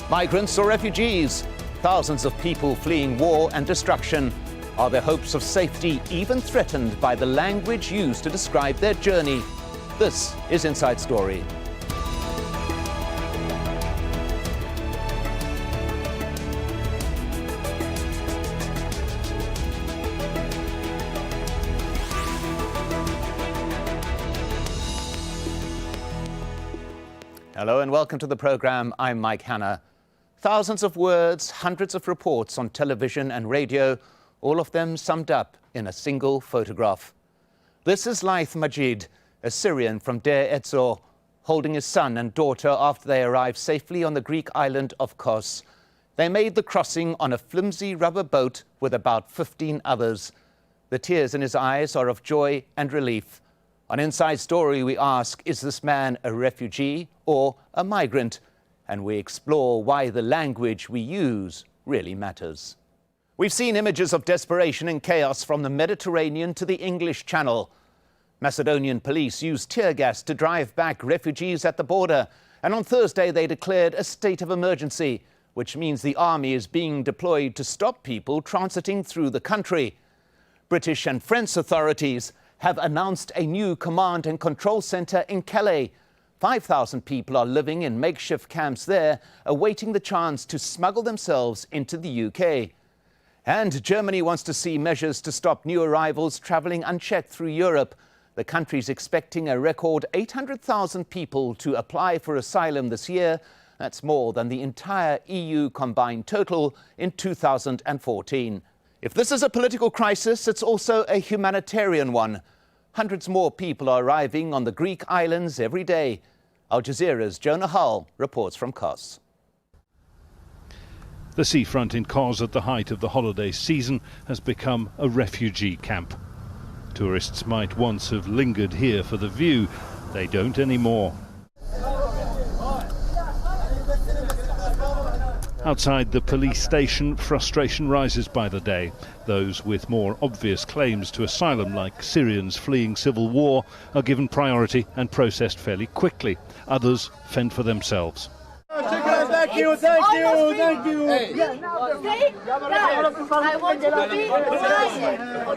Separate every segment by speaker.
Speaker 1: Migrants or refugees? Thousands of people fleeing war and destruction. Are their hopes of safety even threatened by the language used to describe their journey? This is Inside Story. Hello and welcome to the programme. I'm Mike Hanna. Thousands of words, hundreds of reports on television and radio, all of them summed up in a single photograph. This is Laith Majid, a Syrian from Deir ez-Zor, holding his son and daughter after they arrived safely on the Greek island of Kos. They made the crossing on a flimsy rubber boat with about 15 others. The tears in his eyes are of joy and relief. On Inside Story, we ask, is this man a refugee or a migrant? And we explore why the language we use really matters. We've seen images of desperation and chaos from the Mediterranean to the English Channel. Macedonian police used tear gas to drive back refugees at the border. And on Thursday, they declared a state of emergency, which means the army is being deployed to stop people transiting through the country. British and French authorities have announced a new command and control centre in Calais. 5,000 people are living in makeshift camps there, awaiting the chance to smuggle themselves into the UK. And Germany wants to see measures to stop new arrivals travelling unchecked through Europe. The country's expecting a record 800,000 people to apply for asylum this year. That's more than the entire EU combined total in 2014. If this is a political crisis, it's also a humanitarian one. Hundreds more people are arriving on the Greek islands every day. Al Jazeera's Jonah Hull reports from Kos.
Speaker 2: The seafront in Kos at the height of the holiday season has become a refugee camp. Tourists might once have lingered here for the view. They don't anymore. Outside the police station, frustration rises by the day. Those with more obvious claims to asylum, like Syrians fleeing civil war, are given priority and processed fairly quickly. Others fend for themselves.
Speaker 3: Thank you.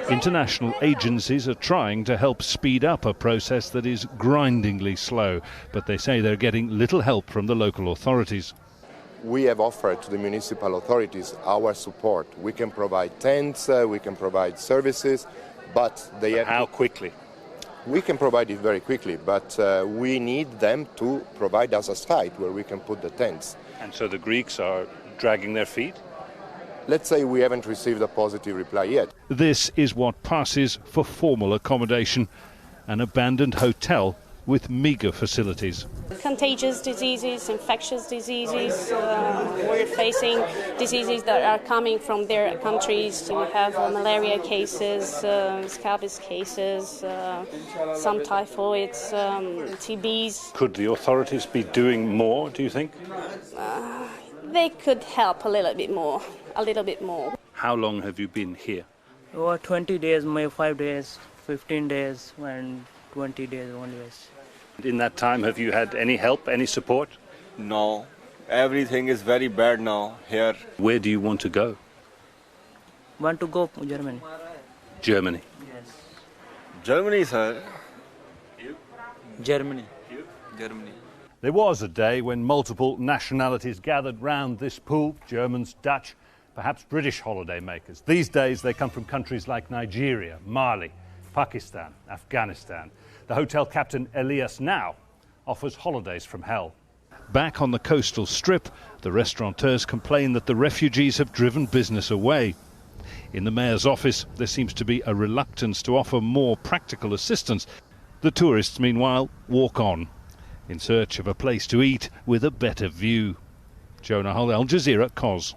Speaker 2: International agencies are trying to help speed up a process that is grindingly slow, but they say they're getting little help from the local authorities.
Speaker 4: We have offered to the municipal authorities our support. We can provide tents, we can provide services, but they have...
Speaker 2: How quickly?
Speaker 4: We can provide it very quickly, but we need them to provide us a site where we can put the tents.
Speaker 2: And so the Greeks are dragging their feet?
Speaker 4: Let's say we haven't received a positive reply yet.
Speaker 2: This is what passes for formal accommodation, an abandoned hotel with meagre facilities.
Speaker 5: Contagious diseases, infectious diseases, we're facing diseases that are coming from their countries. We have malaria cases, scabies cases, some typhoids, TBs.
Speaker 2: Could the authorities be doing more, do you think?
Speaker 5: They could help a little bit more. How
Speaker 2: long have you been here?
Speaker 6: 20 days, maybe 5 days, 15 days, and 20 days only.
Speaker 2: In that time, have you had any help, any support?
Speaker 7: No, everything is very bad now here.
Speaker 2: Where do you want to go?
Speaker 6: Want to go Germany.
Speaker 2: Germany?
Speaker 6: Yes.
Speaker 7: Germany, sir.
Speaker 2: You?
Speaker 6: Germany.
Speaker 2: You?
Speaker 7: Germany.
Speaker 2: There was a day when multiple nationalities gathered round this pool, Germans, Dutch, perhaps British holidaymakers. These days they come from countries like Nigeria, Mali, Pakistan, Afghanistan. The hotel captain Elias now offers holidays from hell. Back on the coastal strip, the restaurateurs complain that the refugees have driven business away. In the mayor's office, there seems to be a reluctance to offer more practical assistance. The tourists, meanwhile, walk on, in search of a place to eat with a better view. Jonah Hull, Al Jazeera, Kos.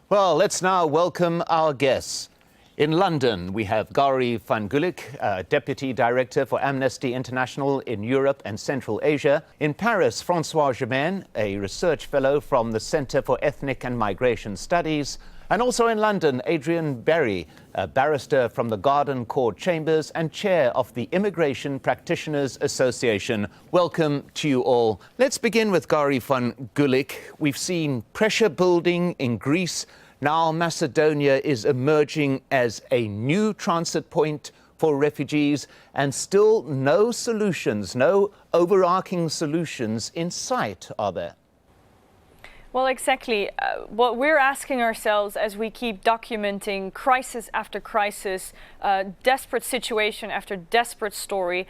Speaker 1: Well, let's now welcome our guests. In London, we have Gary van Gulik, Deputy Director for Amnesty International in Europe and Central Asia. In Paris, François Germain, a research fellow from the Centre for Ethnic and Migration Studies. And also in London, Adrian Berry, a barrister from the Garden Court Chambers and chair of the Immigration Practitioners Association. Welcome to you all. Let's begin with Gari van Gulik. We've seen pressure building in Greece. Now Macedonia is emerging as a new transit point for refugees, and still no solutions, no overarching solutions in sight, are there?
Speaker 8: Well, exactly. What we're asking ourselves as we keep documenting crisis after crisis, desperate situation after desperate story,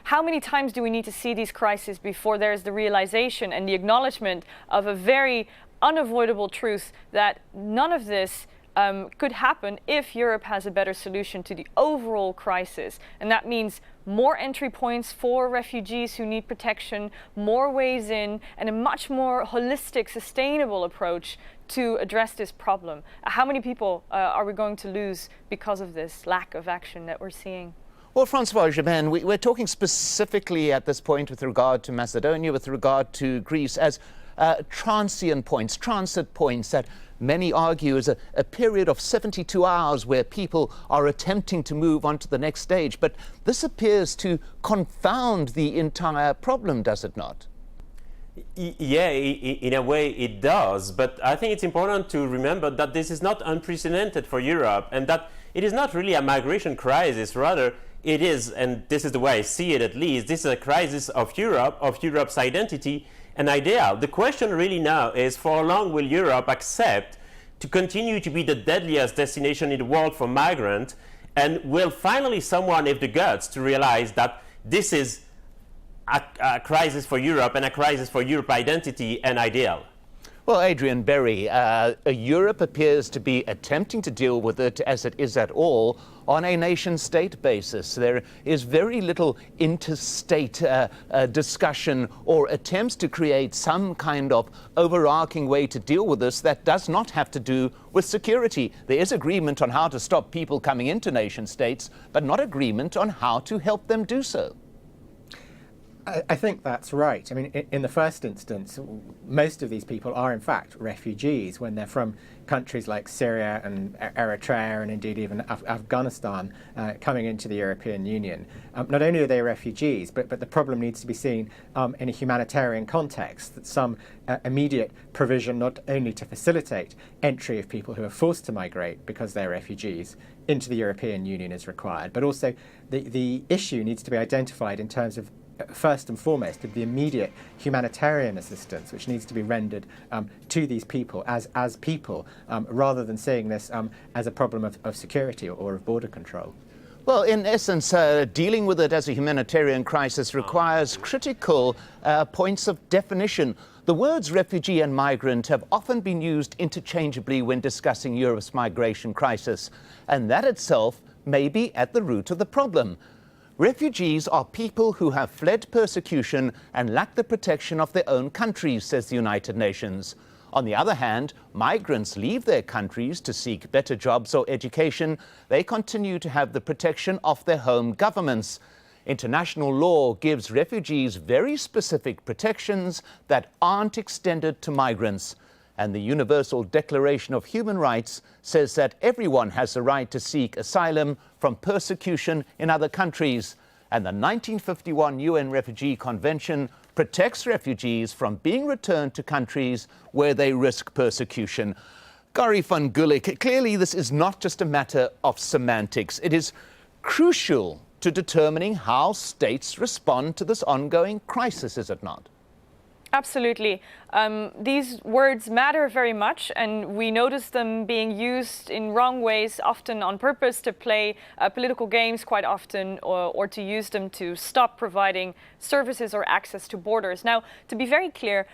Speaker 8: how many times do we need to see these crises before there's the realization and the acknowledgement of a very unavoidable truth that none of this could happen if Europe has a better solution to the overall crisis. And that means more entry points for refugees who need protection, more ways in, and a much more holistic, sustainable approach to address this problem. How many people are we going to lose because of this lack of action that we're seeing?
Speaker 1: Well, Francois Jobin, we're talking specifically at this point with regard to Macedonia, with regard to Greece, as transient points, transit points that many argue is a period of 72 hours where people are attempting to move on to the next stage. But this appears to confound the entire problem, does it not?
Speaker 9: Yeah, in a way it does. But I think it's important to remember that this is not unprecedented for Europe and that it is not really a migration crisis. Rather, it is, and this is the way I see it at least, this is a crisis of Europe, of Europe's identity and ideal. The question really now is, for how long will Europe accept to continue to be the deadliest destination in the world for migrants, and will finally someone have the guts to realize that this is a crisis for Europe and a crisis for Europe identity and ideal?
Speaker 1: Well, Adrian Berry, Europe appears to be attempting to deal with it, as it is at all, on a nation-state basis. There is very little interstate discussion or attempts to create some kind of overarching way to deal with this that does not have to do with security. There is agreement on how to stop people coming into nation-states, but not agreement on how to help them do so.
Speaker 10: I think that's right. I mean, in the first instance, most of these people are in fact refugees when they're from countries like Syria and Eritrea and indeed even Afghanistan coming into the European Union. Not only are they refugees, but the problem needs to be seen in a humanitarian context, that some immediate provision not only to facilitate entry of people who are forced to migrate because they're refugees into the European Union is required, but also the issue needs to be identified in terms of first and foremost of the immediate humanitarian assistance which needs to be rendered to these people as people, rather than seeing this as a problem of security or of border control.
Speaker 1: Well, in essence, dealing with it as a humanitarian crisis requires critical points of definition. The words refugee and migrant have often been used interchangeably when discussing Europe's migration crisis, and that itself may be at the root of the problem. Refugees are people who have fled persecution and lack the protection of their own countries, says the United Nations. On the other hand, migrants leave their countries to seek better jobs or education. They continue to have the protection of their home governments. International law gives refugees very specific protections that aren't extended to migrants. And the Universal Declaration of Human Rights says that everyone has the right to seek asylum from persecution in other countries. And the 1951 UN Refugee Convention protects refugees from being returned to countries where they risk persecution. Gari van Gulik, clearly this is not just a matter of semantics. It is crucial to determining how states respond to this ongoing crisis, is it not?
Speaker 8: Absolutely. These words matter very much, and we notice them being used in wrong ways, often on purpose to play political games quite often, or to use them to stop providing services or access to borders. Now, to be very clear,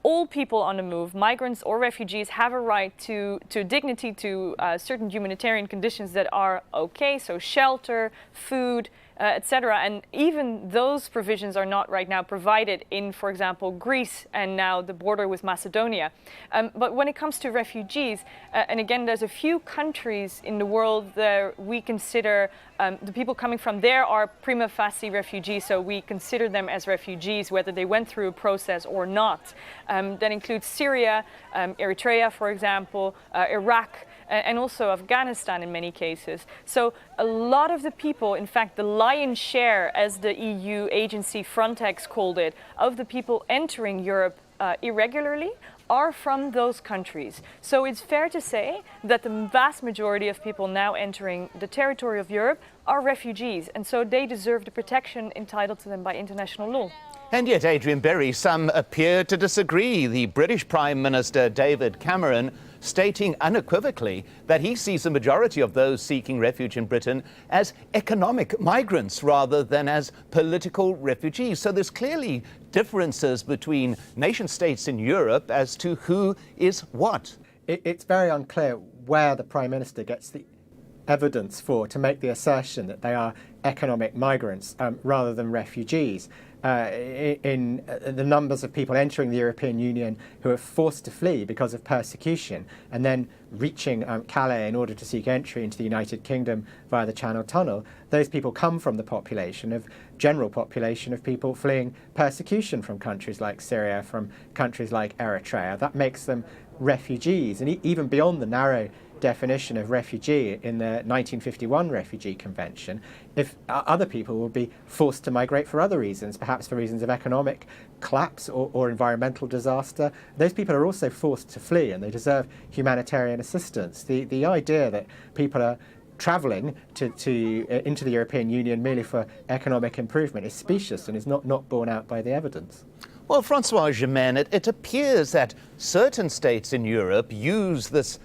Speaker 8: all people on the move, migrants or refugees, have a right to dignity, to certain humanitarian conditions that are okay, so shelter, food, etc. And even those provisions are not right now provided in, for example, Greece and now the border with Macedonia. But when it comes to refugees, and again, there's a few countries in the world that we consider the people coming from there are prima facie refugees, so we consider them as refugees whether they went through a process or not. That includes Syria, Eritrea, for example, Iraq, and also Afghanistan in many cases. So a lot of the people, in fact, the lion's share, as the EU agency Frontex called it, of the people entering Europe irregularly are from those countries. So it's fair to say that the vast majority of people now entering the territory of Europe are refugees, and so they deserve the protection entitled to them by international law.
Speaker 1: And yet, Adrian Berry, some appear to disagree. The British Prime Minister David Cameron stating unequivocally that he sees the majority of those seeking refuge in Britain as economic migrants rather than as political refugees. So there's clearly differences between nation states in Europe as to who is what.
Speaker 10: It's very unclear where the Prime Minister gets the evidence to make the assertion that they are economic migrants rather than refugees. In the numbers of people entering the European Union who are forced to flee because of persecution and then reaching Calais in order to seek entry into the United Kingdom via the Channel Tunnel, those people come from the general population of people fleeing persecution from countries like Syria, from countries like Eritrea. That makes them refugees, and even beyond the narrow definition of refugee in the 1951 Refugee Convention, if other people will be forced to migrate for other reasons, perhaps for reasons of economic collapse or environmental disaster, those people are also forced to flee and they deserve humanitarian assistance. The idea that people are travelling into the European Union merely for economic improvement is specious and is not borne out by the evidence.
Speaker 1: Well, Francois Germain, it appears that certain states in Europe use this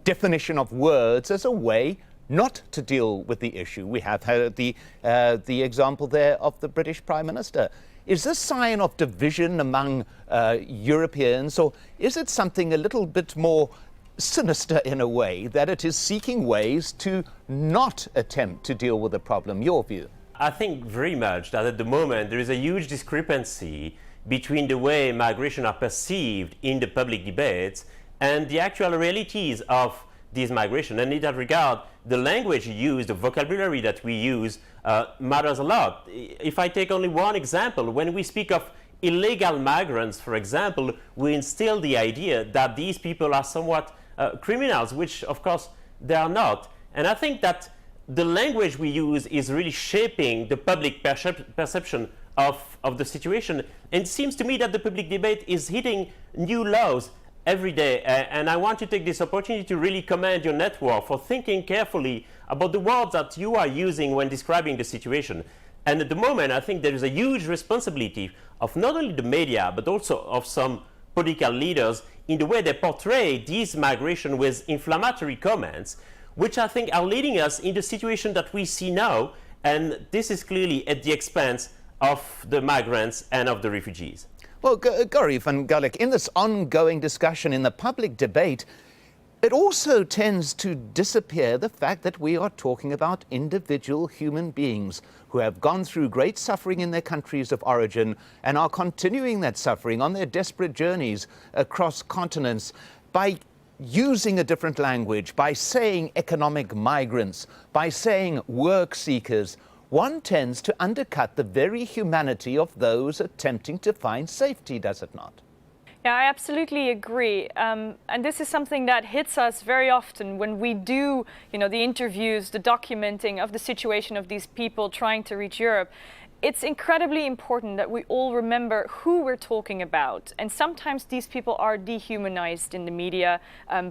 Speaker 1: definition of words as a way not to deal with the issue. We have heard the example there of the British Prime Minister. Is this a sign of division among Europeans, or is it something a little bit more sinister in a way, that it is seeking ways to not attempt to deal with the problem? Your view?
Speaker 9: I think very much that at the moment there is a huge discrepancy between the way migration are perceived in the public debates and the actual realities of this migration. And in that regard, the language you use, the vocabulary that we use matters a lot. If I take only one example, when we speak of illegal migrants, for example, we instill the idea that these people are somewhat criminals, which of course they are not. And I think that the language we use is really shaping the public perception of the situation. And it seems to me that the public debate is hitting new lows every day. And I want to take this opportunity to really commend your network for thinking carefully about the words that you are using when describing the situation. And at the moment, I think there is a huge responsibility of not only the media, but also of some political leaders in the way they portray this migration with inflammatory comments, which I think are leading us in the situation that we see now. And this is clearly at the expense of the migrants and of the refugees.
Speaker 1: Well, Gary van Gulik, in this ongoing discussion in the public debate, it also tends to disappear the fact that we are talking about individual human beings who have gone through great suffering in their countries of origin and are continuing that suffering on their desperate journeys across continents by using a different language, by saying economic migrants, by saying work seekers. One tends to undercut the very humanity of those attempting to find safety, does it not?
Speaker 8: Yeah, I absolutely agree. And this is something that hits us very often when we do, the interviews, the documenting of the situation of these people trying to reach Europe. It's incredibly important that we all remember who we're talking about. And sometimes these people are dehumanized in the media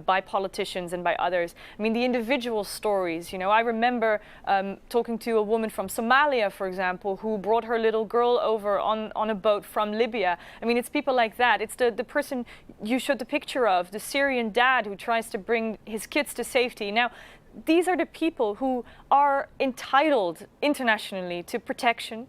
Speaker 8: by politicians and by others. I mean, the individual stories, I remember talking to a woman from Somalia, for example, who brought her little girl over on a boat from Libya. I mean, it's people like that. It's the person you showed the picture of, the Syrian dad who tries to bring his kids to safety. Now, these are the people who are entitled internationally to protection,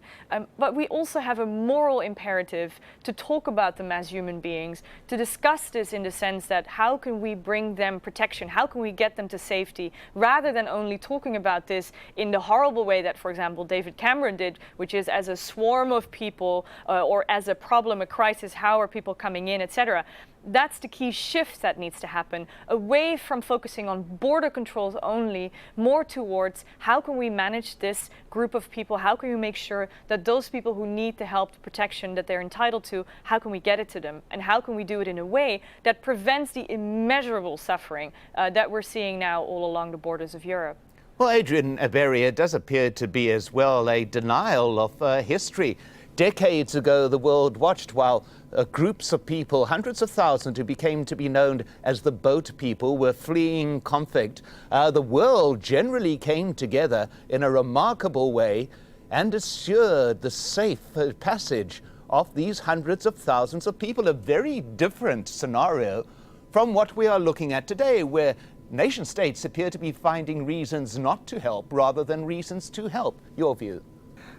Speaker 8: but we also have a moral imperative to talk about them as human beings, to discuss this in the sense that how can we bring them protection, how can we get them to safety, rather than only talking about this in the horrible way that, for example, David Cameron did, which is as a swarm of people or as a problem, a crisis, how are people coming in, etc. that's the key shift that needs to happen, away from focusing on border controls only, more towards how can we manage this group of people, how can we make sure that those people who need the help, the protection that they're entitled to, how can we get it to them, and how can we do it in a way that prevents the immeasurable suffering that we're seeing now all along the borders of Europe.
Speaker 1: Well, Adrian Iberia, it does appear to be as well a denial of history. Decades ago, the world watched while groups of people, hundreds of thousands who became to be known as the boat people, were fleeing conflict. The world generally came together in a remarkable way and assured the safe passage of these hundreds of thousands of people. A very different scenario from what we are looking at today, where nation states appear to be finding reasons not to help rather than reasons to help. Your view?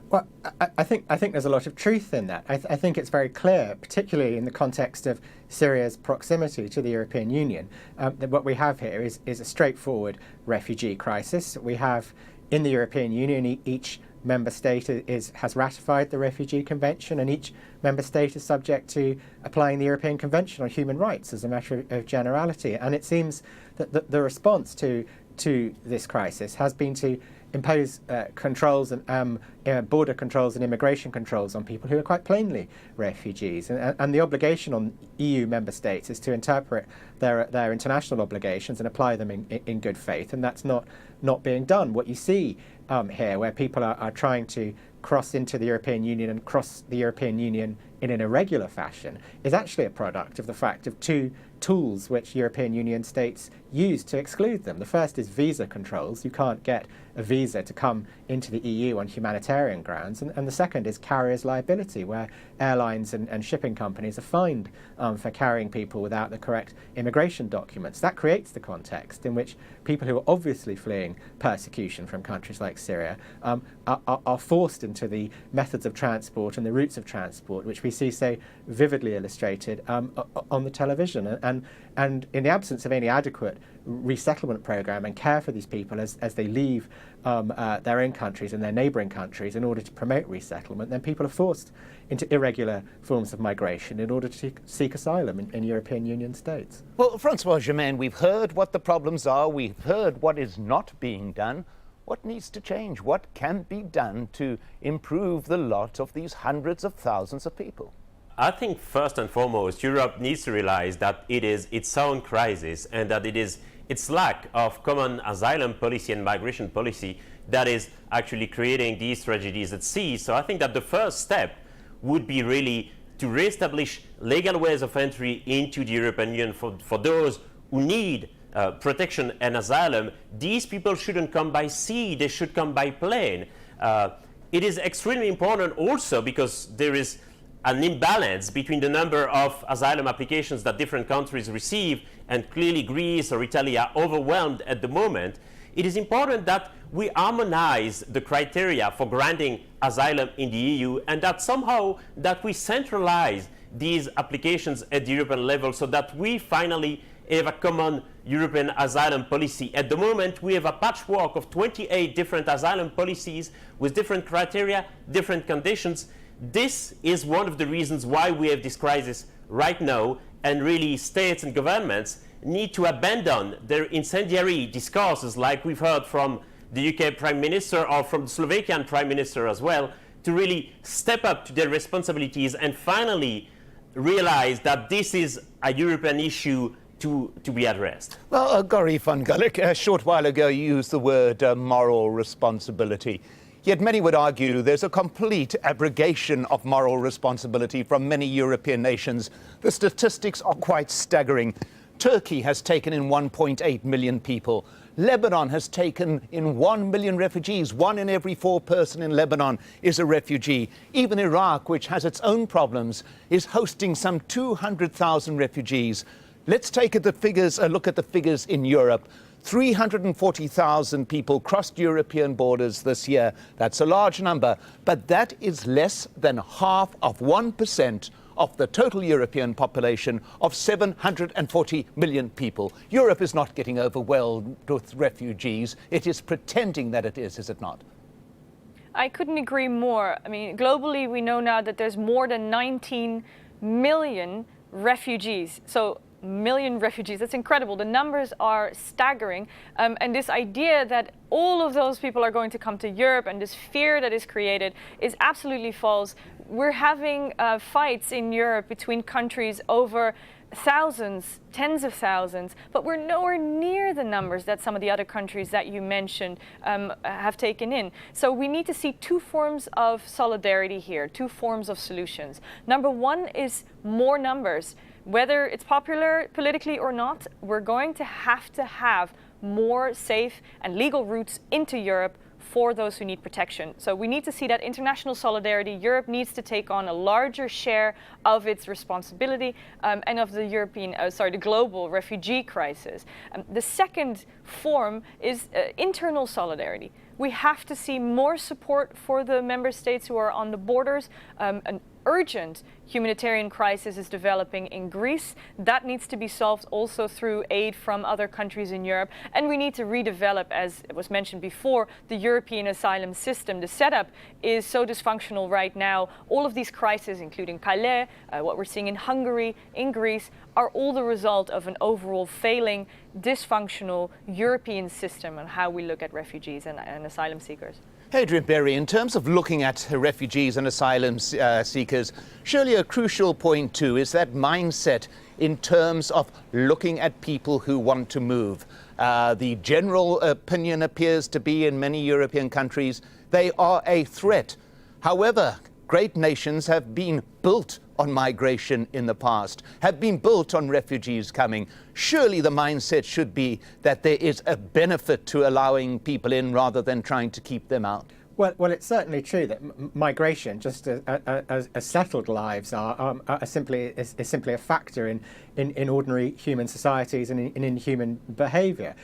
Speaker 10: Well, I think there's a lot of truth in that. I think it's very clear, particularly in the context of Syria's proximity to the European Union, that what we have here is a straightforward refugee crisis. We have, in the European Union, each member state has ratified the Refugee Convention, and each member state is subject to applying the European Convention on Human Rights as a matter of generality. And it seems that the response to this crisis has been to impose controls and border controls and immigration controls on people who are quite plainly refugees. And the obligation on EU member states is to interpret their international obligations and apply them in good faith, and that's not being done. What you see here, where people are trying to cross into the European Union and cross the European Union in an irregular fashion, is actually a product of the fact of two tools which European Union states use to exclude them. The first is visa controls. You can't get a visa to come into the EU on humanitarian grounds. And the second is carrier's liability, where airlines and shipping companies are fined for carrying people without the correct immigration documents. That creates the context in which people who are obviously fleeing persecution from countries like Syria are forced into the methods of transport and the routes of transport, which we see so vividly illustrated on the television. And in the absence of any adequate resettlement program and care for these people as they leave their own countries and their neighbouring countries in order to promote resettlement, then people are forced into irregular forms of migration in order to seek asylum in European Union states.
Speaker 1: Well, Francois Germain, we've heard what the problems are, we've heard what is not being done. What needs to change? What can be done to improve the lot of these hundreds of thousands of people?
Speaker 9: I think first and foremost, Europe needs to realize that it is its own crisis and that it is its lack of common asylum policy and migration policy that is actually creating these tragedies at sea. So I think that the first step would be really to reestablish legal ways of entry into the European Union for those who need protection and asylum. These people shouldn't come by sea, they should come by plane. It is extremely important also because there is an imbalance between the number of asylum applications that different countries receive, and clearly Greece or Italy are overwhelmed at the moment. It is important that we harmonize the criteria for granting asylum in the EU, and that somehow that we centralize these applications at the European level so that we finally have a common European asylum policy. At the moment, we have a patchwork of 28 different asylum policies with different criteria, different conditions. This is one of the reasons why we have this crisis right now, and really states and governments need to abandon their incendiary discourses like we've heard from the UK Prime Minister or from the Slovakian Prime Minister as well, to really step up to their responsibilities and finally realize that this is a European issue to be addressed.
Speaker 1: Well, Gori van Gulik, a short while ago you used the word moral responsibility. Yet many would argue there's a complete abrogation of moral responsibility from many European nations. The statistics are quite staggering. Turkey has taken in 1.8 million people. Lebanon has taken in 1 million refugees. 1 in every 4 person in Lebanon is a refugee. Even Iraq, which has its own problems, is hosting some 200,000 refugees. Let's take a look at the figures in Europe. 340,000 people crossed European borders this year. That's a large number, but that is less than half of 1% of the total European population of 740 million people. Europe is not getting overwhelmed with refugees. It is pretending that it is it not?
Speaker 8: I couldn't agree more. I mean, globally, we know now that there's more than 19 million refugees. So million refugees, that's incredible. The numbers are staggering. And this idea that all of those people are going to come to Europe and this fear that is created is absolutely false. We're having fights in Europe between countries over thousands, tens of thousands, but we're nowhere near the numbers that some of the other countries that you mentioned have taken in. So we need to see two forms of solidarity here, two forms of solutions. Number one is more numbers. Whether it's popular politically or not, we're going to have more safe and legal routes into Europe for those who need protection. So we need to see that international solidarity. Europe needs to take on a larger share of its responsibility and of the the global refugee crisis. The second form is internal solidarity. We have to see more support for the member states who are on the borders. An urgent humanitarian crisis is developing in Greece. That needs to be solved also through aid from other countries in Europe. And we need to redevelop, as was mentioned before, the European asylum system. The setup is so dysfunctional right now. All of these crises, including Calais, what we're seeing in Hungary, in Greece, are all the result of an overall failing, dysfunctional European system on how we look at refugees and asylum seekers.
Speaker 1: Adrian Berry, in terms of looking at refugees and asylum seekers, surely a crucial point too is that mindset in terms of looking at people who want to move. The general opinion appears to be in many European countries they are a threat. However, great nations have been built on migration in the past, have been built on refugees coming. Surely the mindset should be that there is a benefit to allowing people in rather than trying to keep them out.
Speaker 10: Well, it's certainly true that migration, just as settled lives are simply a factor in ordinary human societies and in human behaviour.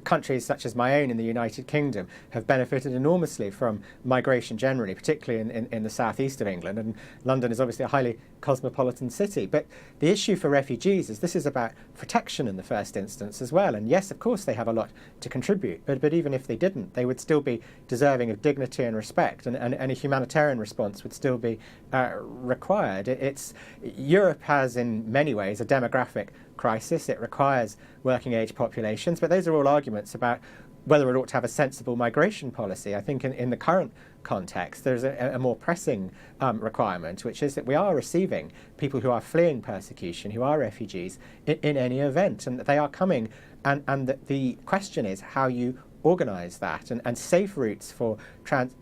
Speaker 10: Countries such as my own in the United Kingdom have benefited enormously from migration generally, particularly in the southeast of England. And London is obviously a highly cosmopolitan city. But the issue for refugees is this is about protection in the first instance as well. And yes, of course, they have a lot to contribute. But even if they didn't, they would still be deserving of dignity and respect, and a humanitarian response would still be required. Europe has in many ways a demographic crisis. It requires working age populations, but those are all arguments about whether it ought to have a sensible migration policy. I think in the current context there's a more pressing requirement, which is that we are receiving people who are fleeing persecution, who are refugees in any event, and that they are coming, and that the question is how you organise that, and safe routes for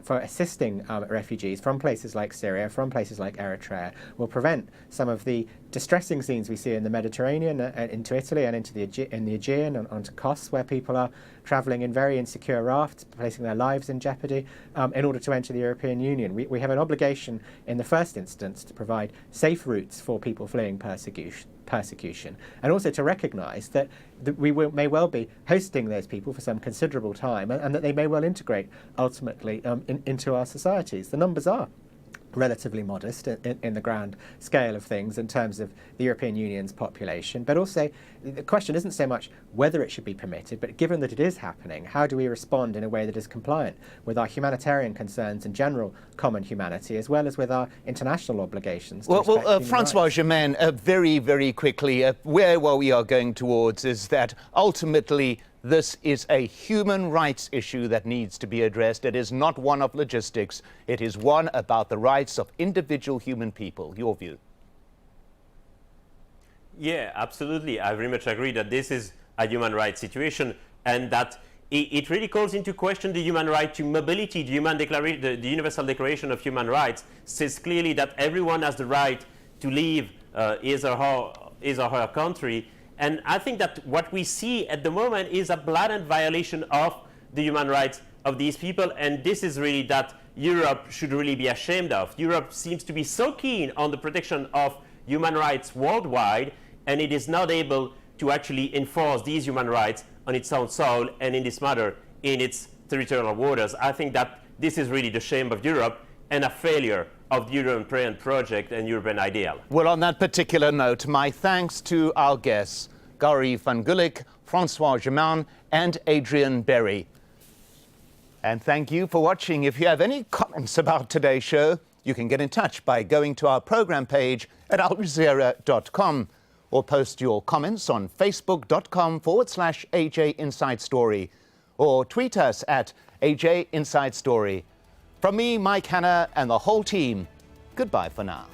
Speaker 10: assisting refugees from places like Syria, from places like Eritrea, will prevent some of the distressing scenes we see in the Mediterranean, into Italy and into the Aegean, and onto Kos, where people are travelling in very insecure rafts, placing their lives in jeopardy in order to enter the European Union. We have an obligation in the first instance to provide safe routes for people fleeing persecution, and also to recognise that we may well be hosting those people for some considerable time, and that they may well integrate ultimately into our societies. The numbers are relatively modest in the grand scale of things in terms of the European Union's population, but also the question isn't so much whether it should be permitted, but given that it is happening, how do we respond in a way that is compliant with our humanitarian concerns and general common humanity, as well as with our international obligations?
Speaker 1: Francois Germain, very, very quickly, where we are going towards is that ultimately this is a human rights issue that needs to be addressed. It is not one of logistics. It is one about the rights of individual human people. Your view?
Speaker 9: Yeah, absolutely. I very much agree that this is a human rights situation, and that it really calls into question the human right to mobility. The Universal Declaration of Human Rights says clearly that everyone has the right to leave his or her country. And I think that what we see at the moment is a blatant violation of the human rights of these people, and this is really that Europe should really be ashamed of. Europe seems to be so keen on the protection of human rights worldwide, and it is not able to actually enforce these human rights on its own soil, and in this matter, in its territorial waters. I think that this is really the shame of Europe and a failure of the European project and European ideal.
Speaker 1: Well, on that particular note, my thanks to our guests, Gary van Gulik, Francois Germain, and Adrian Berry. And thank you for watching. If you have any comments about today's show, You can get in touch by going to our programme page at aljazeera.com or post your comments on facebook.com/AJ Inside Story or tweet us at AJ Inside Story. From me, Mike Hanna, and the whole team, goodbye for now.